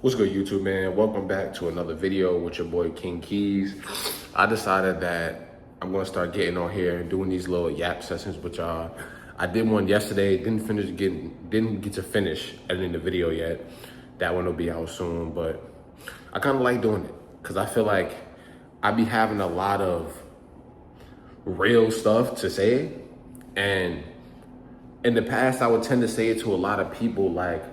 What's good, YouTube, man? Welcome back to another video with your boy King Keys. I decided that I'm gonna start getting on here and doing these little yap sessions with y'all. I did one yesterday, didn't get to finish editing the video yet. That one will be out soon, but I kind of like doing it because I feel like I be having a lot of real stuff to say, and in the past, I would tend to say it to a lot of people, like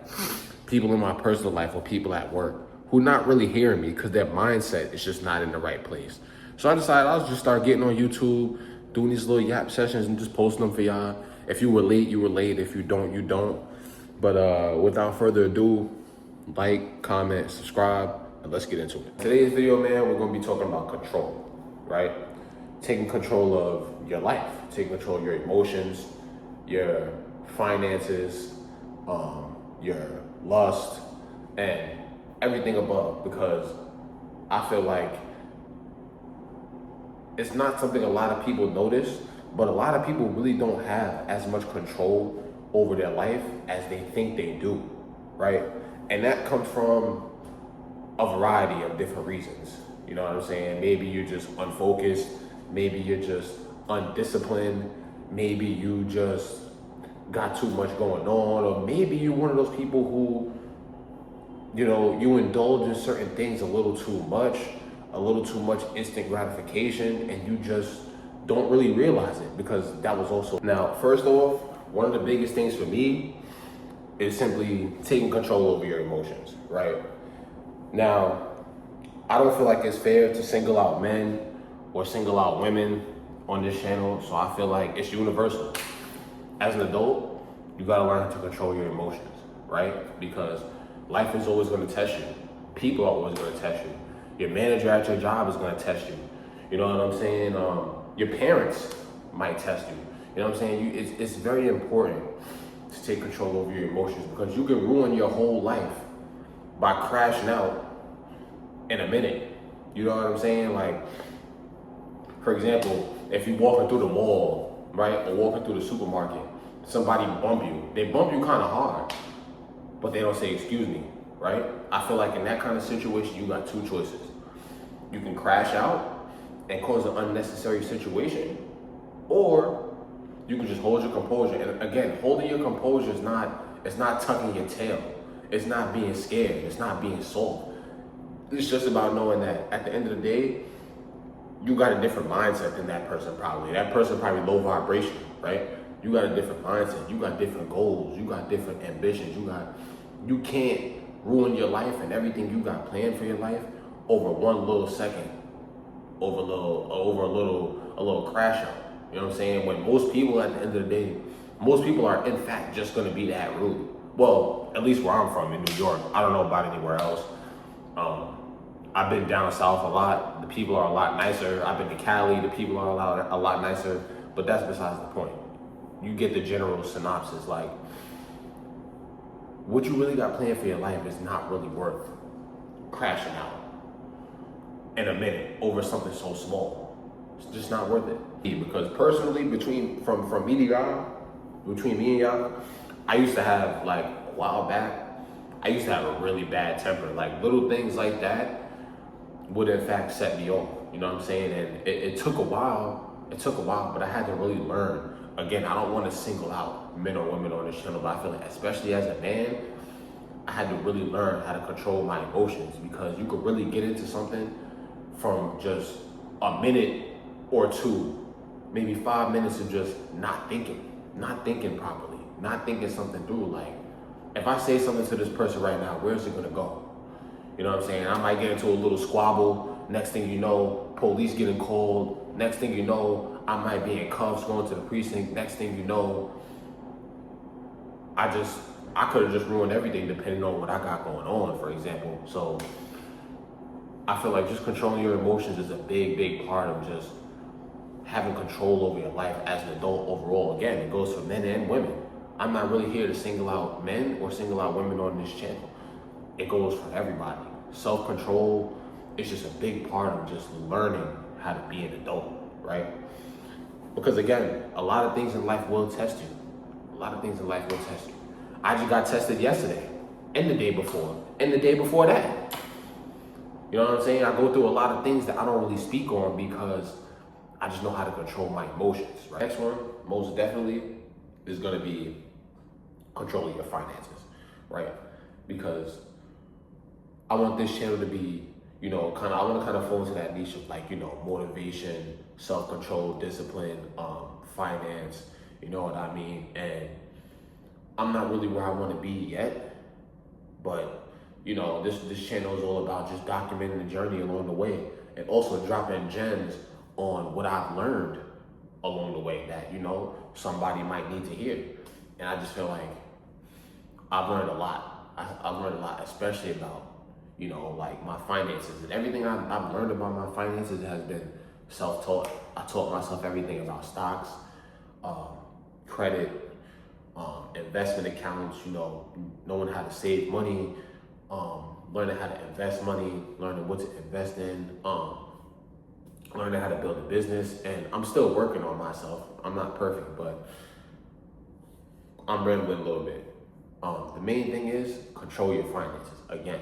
people in my personal life or people at work who not really hearing me because their mindset is just not in the right place. So I decided I'll just start getting on YouTube, doing these little yap sessions and just posting them for y'all. If you relate, you relate. If you don't, you don't. But without further ado, like, comment, subscribe, and let's get into it. Today's video, man, we're gonna be talking about control, right? Taking control of your life, taking control of your emotions, your finances, your lust, and everything above, because I feel like it's not something a lot of people notice, but a lot of people really don't have as much control over their life as they think they do, right? And that comes from a variety of different reasons. You know what I'm saying? Maybe you're just unfocused, maybe you're just undisciplined, maybe you just got too much going on, or maybe you're one of those people who, you know, you indulge in certain things a little too much instant gratification, and you just don't really realize it because that was also. Now, first off, one of the biggest things for me is simply taking control over your emotions, right? Now, I don't feel like it's fair to single out men or single out women on this channel, so I feel like it's universal. As an adult, you gotta learn to control your emotions, right? Because life is always gonna test you. People are always gonna test you. Your manager at your job is gonna test you. You know what I'm saying? Your parents might test you. You know what I'm saying? It's very important to take control over your emotions, because you can ruin your whole life by crashing out in a minute. You know what I'm saying? Like, for example, if you're walking through the mall, right, or walking through the supermarket, somebody bump you. They bump you kind of hard, but they don't say excuse me, right? I feel like in that kind of situation, you got two choices. You can crash out and cause an unnecessary situation, or you can just hold your composure. And again, holding your composure is it's not tucking your tail. It's not being scared. It's not being soft. It's just about knowing that at the end of the day, you got a different mindset than that person probably. That person probably low vibration, right? You got a different mindset. You got different goals. You got different ambitions. You can't ruin your life and everything you got planned for your life over one little second, over a little crash out. You know what I'm saying? When most people at the end of the day, most people are in fact just gonna be that rude. Well, at least where I'm from in New York. I don't know about anywhere else. I've been down south a lot. The people are a lot nicer. I've been to Cali. The people are a lot nicer. But that's besides the point. You get the general synopsis. Like, what you really got planned for your life is not really worth crashing out in a minute over something so small. It's just not worth it. Because personally, from me to y'all, between me and y'all, I used to have, like, a while back, I used to have a really bad temper. Like, little things like that would in fact set me off. You know what I'm saying? And it took a while. It took a while, but I had to really learn. Again, I don't want to single out men or women on this channel, but I feel like, especially as a man, I had to really learn how to control my emotions, because you could really get into something from just a minute or two, maybe 5 minutes of just not thinking properly, not thinking something through. Like, if I say something to this person right now, where's it gonna go? You know what I'm saying? I might get into a little squabble. Next thing you know, police getting called. Next thing you know, I might be in cuffs going to the precinct. Next thing you know, I could have just ruined everything depending on what I got going on, for example. So I feel like just controlling your emotions is a big part of just having control over your life as an adult overall. Again, it goes for men and women. I'm not really here to single out men or single out women on this channel. It goes for everybody. Self-control is just a big part of just learning how to be an adult, right? Because again, a lot of things in life will test you. A lot of things in life will test you. I just got tested yesterday and the day before, and the day before that. You know what I'm saying? I go through a lot of things that I don't really speak on because I just know how to control my emotions. Right? Next one, most definitely, is gonna be controlling your finances, right? Because I want this channel to be, I want to kind of fall into that niche of like, motivation, self-control, discipline, finance, you know what I mean? And I'm not really where I want to be yet, but this channel is all about just documenting the journey along the way and also dropping gems on what I've learned along the way that, somebody might need to hear. And I just feel like I've learned a lot. I've learned a lot, especially about, like my finances. And everything I've learned about my finances has been self-taught. I taught myself everything about stocks, credit, investment accounts, knowing how to save money, learning how to invest money, learning what to invest in, learning how to build a business. And I'm still working on myself. I'm not perfect, but I'm rambling a little bit. The main thing is control your finances. Again,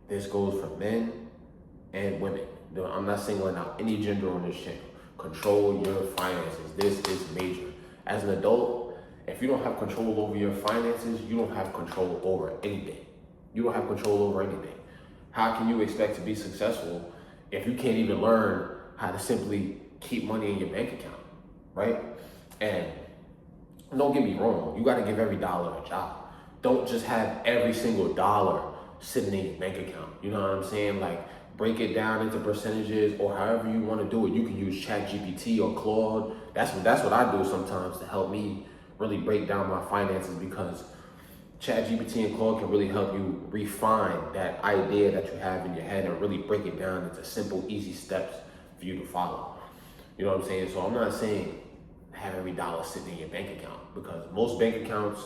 this goes for men and women. I'm not singling out any gender on this channel. Control your finances. This is major. As an adult, if you don't have control over your finances, you don't have control over anything. You don't have control over anything. How can you expect to be successful if you can't even learn how to simply keep money in your bank account, right? And don't get me wrong, you gotta give every dollar a job. Don't just have every single dollar sitting in your bank account. You know what I'm saying? Like, break it down into percentages or however you want to do it. You can use ChatGPT or Claude. That's what I do sometimes to help me really break down my finances, because ChatGPT and Claude can really help you refine that idea that you have in your head and really break it down into simple, easy steps for you to follow. You know what I'm saying? So I'm not saying have every dollar sitting in your bank account, because most bank accounts,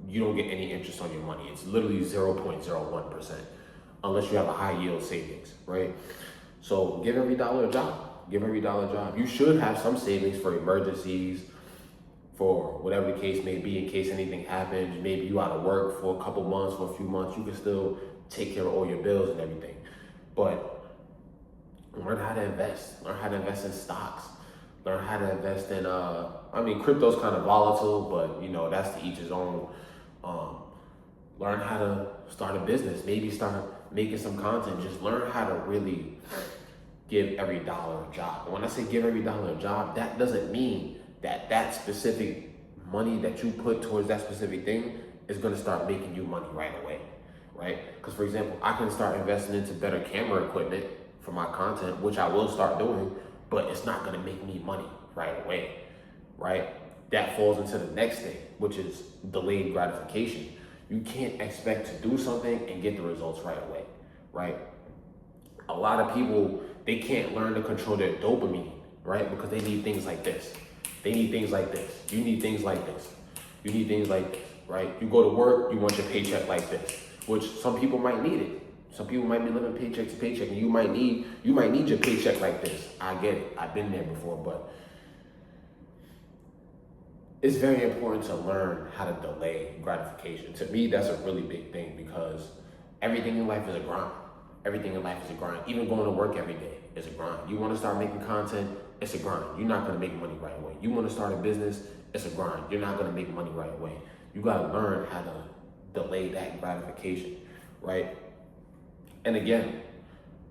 you don't get any interest on your money. It's literally 0.01%, unless you have a high yield savings, right? So give every dollar a job. Give every dollar a job. You should have some savings for emergencies, for whatever the case may be, in case anything happens. Maybe you out of work for a couple months, for a few months, you can still take care of all your bills and everything. But learn how to invest. Learn how to invest in stocks. Learn how to invest in, crypto's kind of volatile, but that's to each his own. Learn how to start a business. Maybe start making some content. Just learn how to really give every dollar a job. And when I say give every dollar a job, that doesn't mean that specific money that you put towards that specific thing is going to start making you money right away, right? Because, for example, I can start investing into better camera equipment for my content, which I will start doing, but it's not going to make me money right away, right? That falls into the next thing, which is delayed gratification. You can't expect to do something and get the results right away, right? A lot of people, they can't learn to control their dopamine, right? Because they need things like this. They need things like this. You need things like this. You need things like this, right? You go to work, you want your paycheck like this, which some people might need it. Some people might be living paycheck to paycheck, and you might need your paycheck like this. I get it. I've been there before, but it's very important to learn how to delay gratification. To me, that's a really big thing, because everything in life is a grind. Everything in life is a grind. Even going to work every day is a grind. You want to start making content, it's a grind. You're not going to make money right away. You want to start a business, it's a grind. You're not going to make money right away. You got to learn how to delay that gratification, right? And again,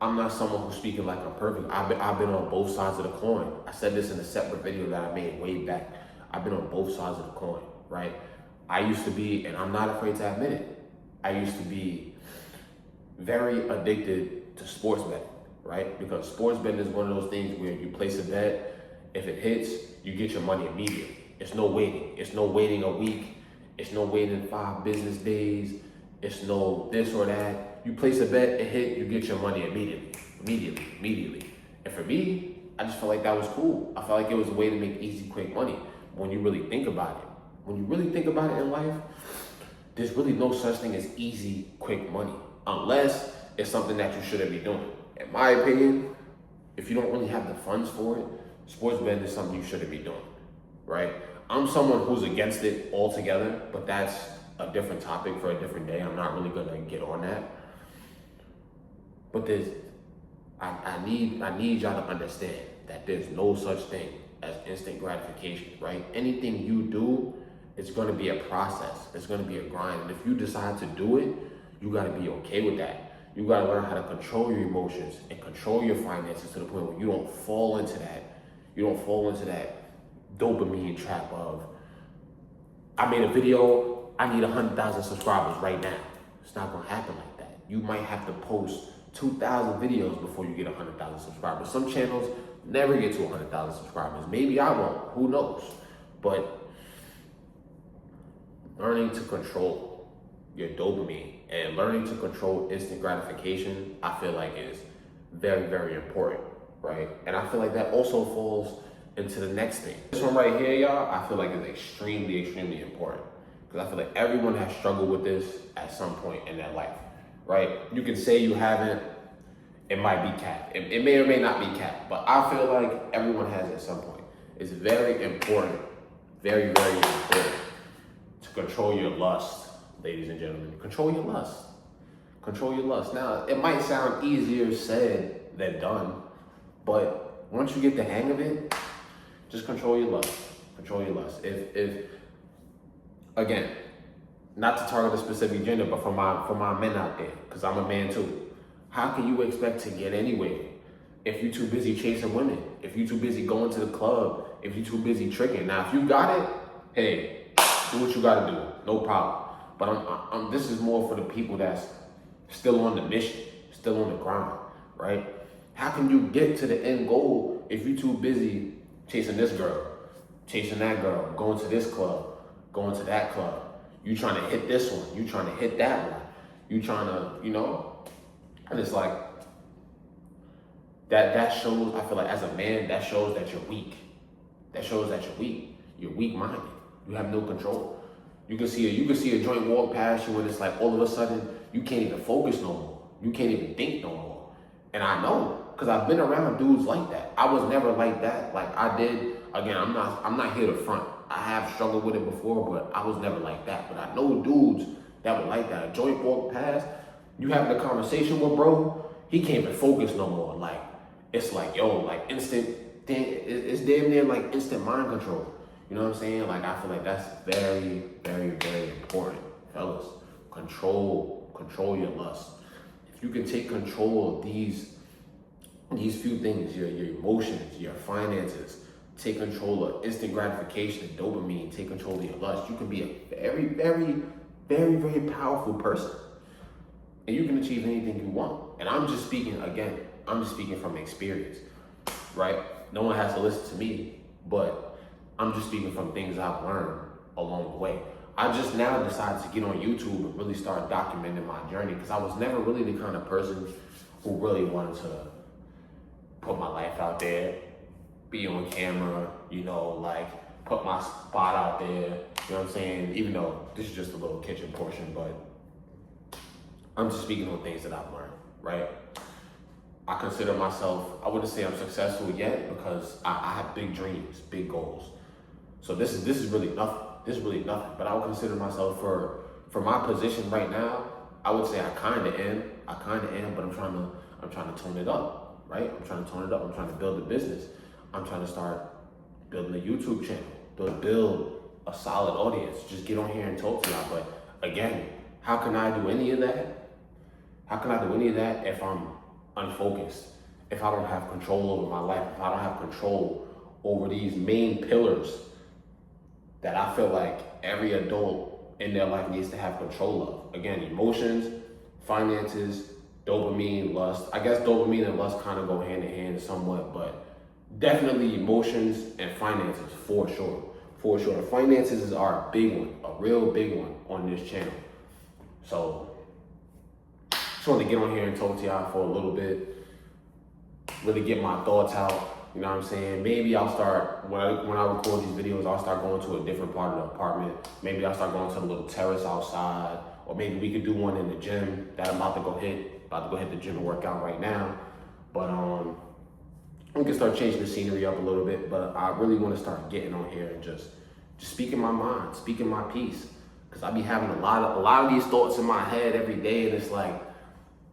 I'm not someone who's speaking like I'm perfect. I've been on both sides of the coin. I said this in a separate video that I made way back. I've been on both sides of the coin, right? I used to be, and I'm not afraid to admit it, I used to be very addicted to sports betting, right? Because sports betting is one of those things where you place a bet, if it hits, you get your money immediately. It's no waiting. It's no waiting a week. It's no waiting 5 business days. It's no this or that. You place a bet, it hit, you get your money immediately. And for me, I just felt like that was cool. I felt like it was a way to make easy, quick money. When you really think about it, in life, there's really no such thing as easy, quick money, unless it's something that you shouldn't be doing. In my opinion, if you don't really have the funds for it, sports betting is something you shouldn't be doing, right? I'm someone who's against it altogether, but that's a different topic for a different day. I'm not really gonna get on that. But I need y'all to understand that there's no such thing as instant gratification, right? Anything you do, it's gonna be a process. It's gonna be a grind. And if you decide to do it, you gotta be okay with that. You gotta learn how to control your emotions and control your finances to the point where you don't fall into that. You don't fall into that dopamine trap of, I made a video, I need 100,000 subscribers right now. It's not gonna happen like that. You might have to post 2,000 videos before you get 100,000 subscribers. Some channels never get to 100,000 subscribers. Maybe I won't, who knows? But learning to control your dopamine and learning to control instant gratification, I feel like is very, very important, right? And I feel like that also falls into the next thing. This one right here, y'all, I feel like is extremely, extremely important because I feel like everyone has struggled with this at some point in their life, right? You can say you haven't, it might be cap. It may or may not be cap, but I feel like everyone has at some point. It's very important, very, very important to control your lust, ladies and gentlemen. Control your lust. Control your lust. Now, it might sound easier said than done, but once you get the hang of it, just control your lust. Control your lust. If again, not to target a specific gender, but for my men out there, because I'm a man too. How can you expect to get anywhere if you're too busy chasing women? If you're too busy going to the club? If you're too busy tricking? Now, if you got it, hey, do what you gotta do, no problem. But this is more for the people that's still on the mission, still on the grind, right? How can you get to the end goal if you're too busy chasing this girl, chasing that girl, going to this club, going to that club? You trying to hit this one, you trying to hit that one, you trying to, and it's like, that shows, I feel like as a man, that shows that you're weak. That shows that you're weak. You're weak-minded. You have no control. You can see a joint walk past you and it's like all of a sudden you can't even focus no more. You can't even think no more. And I know, because I've been around dudes like that. I was never like that. Like I did, again, I'm not here to front. I have struggled with it before, but I was never like that. But I know dudes that were like that. A joint walk past, you having a conversation with bro, he can't even focus no more. Like, it's like, yo, like instant thing, it's damn near like instant mind control. You know what I'm saying? Like, I feel like that's very, very, very important, fellas. Control your lust. If you can take control of these few things, your emotions, your finances, take control of instant gratification, dopamine, take control of your lust, you can be a very, very, very, very powerful person. And you can achieve anything you want. And I'm just speaking from experience, right? No one has to listen to me, but I'm just speaking from things I've learned along the way. I just now decided to get on YouTube and really start documenting my journey because I was never really the kind of person who really wanted to put my life out there, be on camera, like put my spot out there, you know what I'm saying? Even though this is just a little kitchen portion, but I'm just speaking on things that I've learned, right? I consider myself, I wouldn't say I'm successful yet because I have big dreams, big goals. So this is really nothing. This is really nothing. But I would consider myself for my position right now, I would say I kinda am, but I'm trying to tone it up, right? I'm trying to tone it up. I'm trying to build a business. I'm trying to start building a YouTube channel, build a solid audience. Just get on here and talk to y'all. But again, how can I do any of that? How can I do any of that if I'm unfocused? If I don't have control over my life, if I don't have control over these main pillars that I feel like every adult in their life needs to have control of. Again, emotions, finances, dopamine, lust. I guess dopamine and lust kind of go hand in hand somewhat, but definitely emotions and finances for sure. For sure. Finances are a big one, a real big one on this channel. So just wanted to get on here and talk to y'all for a little bit, really get my thoughts out. You know what I'm saying? Maybe I'll start, when I record these videos, I'll start going to a different part of the apartment. Maybe I'll start going to a little terrace outside, or maybe we could do one in the gym that I'm about to go hit the gym and work out right now. But we can start changing the scenery up a little bit, but I really want to start getting on here and just speaking my mind, speaking my piece. Because I be having a lot of these thoughts in my head every day, and it's like,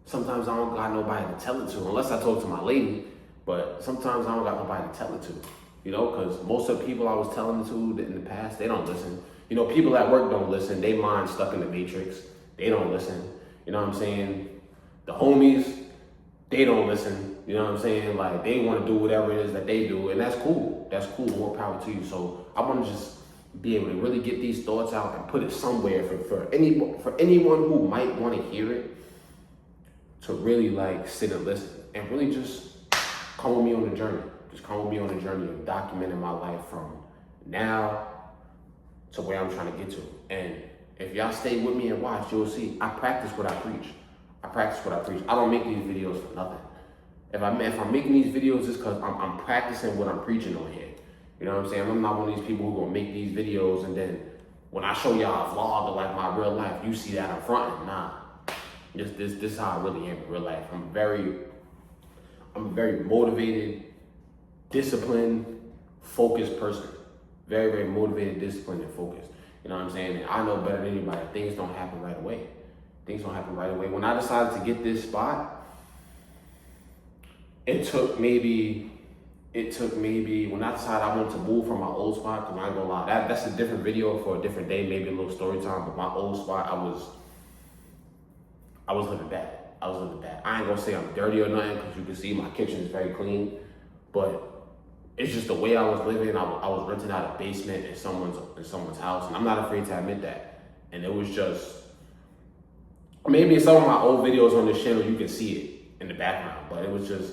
sometimes I don't got nobody to tell it to, unless I talk to my lady, but sometimes I don't got nobody to tell it to, you know, because most of the people I was telling it to in the past, they don't listen. You know, people at work don't listen. They mind stuck in the matrix. They don't listen. You know what I'm saying? The homies, they don't listen. You know what I'm saying? Like, they want to do whatever it is that they do, and that's cool. That's cool. More power to you. So I want to just be able to really get these thoughts out and put it somewhere for anyone who might want to hear it, to really like sit and listen and really just come with me on the journey. Just come with me on the journey of documenting my life from now to where I'm trying to get to. And if y'all stay with me and watch, you'll see I practice what I preach. I practice what I preach. I don't make these videos for nothing. If I'm making these videos, it's because I'm practicing what I'm preaching on here. You know what I'm saying? I'm not one of these people who gonna make these videos and then when I show y'all a vlog of like my real life, you see that I'm fronting. Nah. This is how I really am in real life. I'm a very motivated, disciplined, focused person. Very, very motivated, disciplined, and focused. You know what I'm saying? And I know better than anybody, things don't happen right away. Things don't happen right away. When I decided to get this spot, it took maybe, when I decided I wanted to move from my old spot, because I ain't gonna lie, that's a different video for a different day, maybe a little story time, but my old spot, I was living bad. I ain't gonna say I'm dirty or nothing, because you can see my kitchen is very clean, but it's just the way I was living. I was renting out a basement in someone's house, and I'm not afraid to admit that. And it was just, maybe in some of my old videos on this channel, you can see it in the background, but it wasn't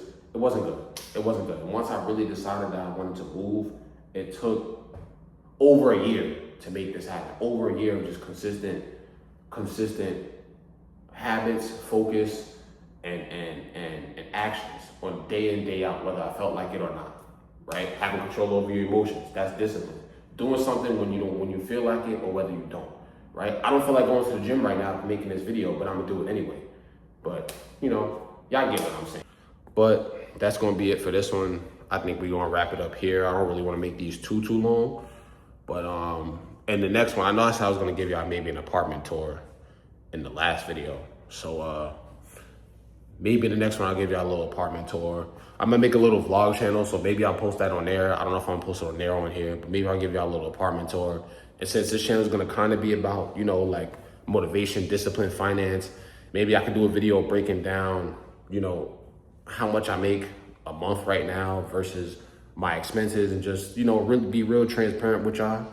good. It wasn't good. And once I really decided that I wanted to move, it took over a year to make this happen. Over a year of just consistent habits, focus, and actions on day in, day out, whether I felt like it or not. Right? Having control over your emotions. That's discipline. Doing something when you feel like it or whether you don't. Right? I don't feel like going to the gym right now for making this video, but I'm gonna do it anyway. But you know, y'all get what I'm saying. But that's gonna be it for this one. I think we're gonna wrap it up here. I don't really want to make these too long. But and the next one, I know I said I was gonna give y'all maybe an apartment tour in the last video. So maybe the next one I'll give y'all a little apartment tour. I'm gonna make a little vlog channel, so maybe I'll post that on there. I don't know if I'm gonna post it on there or on here, but maybe I'll give y'all a little apartment tour. And since this channel is gonna kind of be about, you know, like motivation, discipline, finance, maybe I could do a video breaking down, you know, how much I make a month right now versus my expenses, and just, you know, really be real transparent with y'all,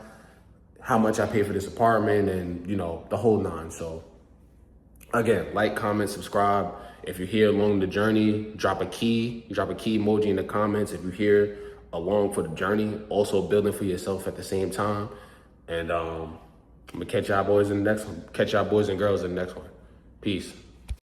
how much I pay for this apartment and, you know, the whole nine. So again, like, comment, subscribe. If you're here along the journey, drop a key emoji in the comments. If you're here along for the journey, also building for yourself at the same time. And I'm gonna catch y'all boys in the next one. Catch y'all boys and girls in the next one. Peace.